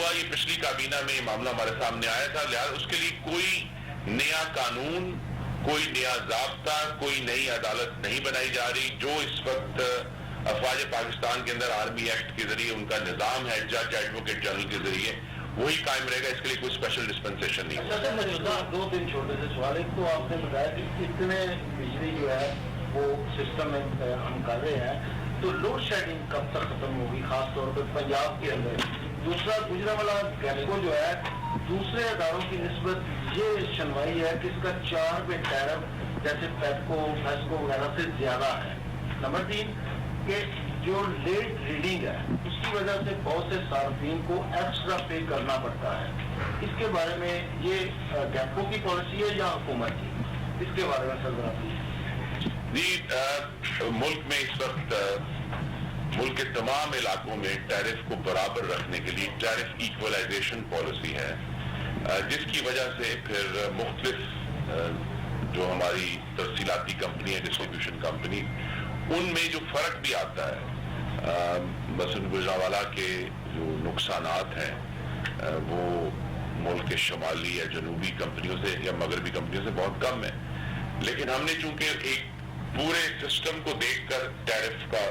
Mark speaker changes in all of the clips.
Speaker 1: दफा ये पिछली काबीना में ये मामला हमारे सामने आया था, लिहाजा उसके लिए कोई नया कानून, कोई नया ज़ाब्ता, कोई नई अदालत नहीं बनाई जा रही। जो इस वक्त अफवाज पाकिस्तान के अंदर आर्मी एक्ट के जरिए उनका निज़ाम है, जज एडवोकेट जनरल के जरिए, वही कायम रहेगा। इसके लिए कोई स्पेशल डिस्पेंसेशन नहीं है।
Speaker 2: मौजूदा 2-3 छोटे से सवाल। एक तो आपने बताया कि इतने बिजली जो है वो सिस्टम में हम कर रहे हैं, तो लोड शेडिंग कब तक खत्म होगी, खास तौर पर पंजाब के अंदर। दूसरा, गुजरांवाला गैपको जो है दूसरे अदारों की निस्बत ये सुनवाई है कि इसका 4 पे टैरिफ जैसे पेटको, फेस्को वगैरह से ज्यादा है। नंबर 3 कि जो लेट रीडिंग है उसकी वजह से बहुत से सार्फिन को एक्स्ट्रा पे करना पड़ता है। इसके बारे में ये गैपको की पॉलिसी है या हुकूमत की? इसके बारे में सर जरा
Speaker 1: जी, मुल्क में इस वक्त मुल्क के तमाम इलाकों में टैरिफ को बराबर रखने के लिए टैरिफ इक्वलाइजेशन पॉलिसी है, जिसकी वजह से फिर मुख्तलिफ जो हमारी तफसीलाती कंपनी है, डिस्ट्रीब्यूशन कंपनी, उनमें जो फर्क भी आता है, मसलन गुजरांवाला के जो नुकसानात हैं वो मुल्क के शुमाली या जनूबी कंपनियों से या मगरबी कंपनियों से बहुत कम है। लेकिन हमने चूंकि एक पूरे सिस्टम को देखकर टैरिफ का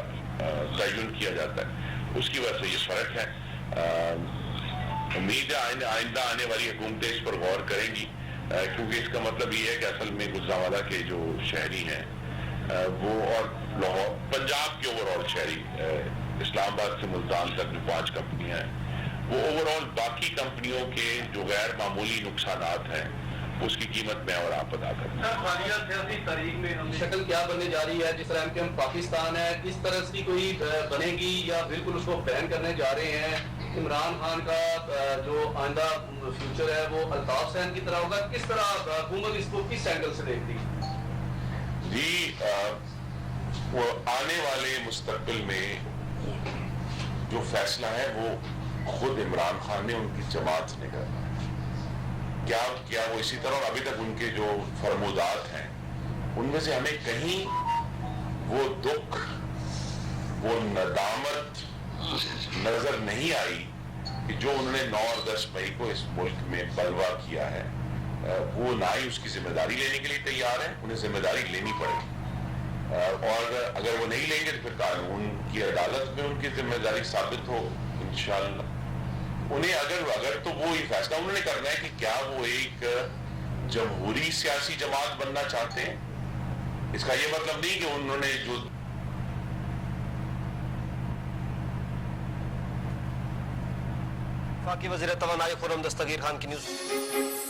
Speaker 1: तयन किया जाता है, उसकी वजह से ये फर्क है। उम्मीद है आइंदा आने वाली हुकूमतें इस पर गौर करेंगी, क्योंकि इसका मतलब ये है कि असल में गुजरांवाला के जो शहरी हैं वो, और लाहौर पंजाब के ओवरऑल शहरी, इस्लामाबाद से मुल्तान तक जो 5 कंपनियां हैं, वो ओवरऑल बाकी कंपनियों के जो गैर मामूली नुकसानात हैं उसकी कीमत में और आप अदा करते हैं।
Speaker 2: हालिया सियासी तारीख में
Speaker 3: शक्ल क्या बनने जा रही है? जिस तरह के हम पाकिस्तान है, किस तरह की कोई बनेगी या बिल्कुल उसको बैन करने जा रहे हैं? इमरान खान का जो आइंदा फ्यूचर है वो अल्ताफ सैन की तरह होगा? किस तरह हुकूमत इसको किस एंगल से देखती है?
Speaker 1: जी, वो आने वाले मुस्तकबिल में जो फैसला है वो खुद इमरान खान ने उनकी जमात ने करना है। क्या वो इसी तरह, और अभी तक उनके जो फरमोदात हैं उनमें से हमें कहीं वो दुख, वो नदामत नजर नहीं आई कि जो उन्होंने 9 और 10 मई को इस मुल्क में बलवा किया है, वो ना ही उसकी जिम्मेदारी लेने के लिए तैयार है। उन्हें जिम्मेदारी लेनी पड़ेगी, और अगर वो नहीं लेंगे तो फिर कानून की अदालत में उनकी जिम्मेदारी साबित हो इंशाअल्लाह। उन्हें अगर तो वो ये फैसला उन्होंने करना है कि क्या वो एक जमहूरी सियासी जमात बनना चाहते हैं। इसका ये मतलब नहीं कि उन्होंने जो
Speaker 4: वफाकी वज़ीर तवानाई खुर्रम दस्तगीर खान की न्यूज़।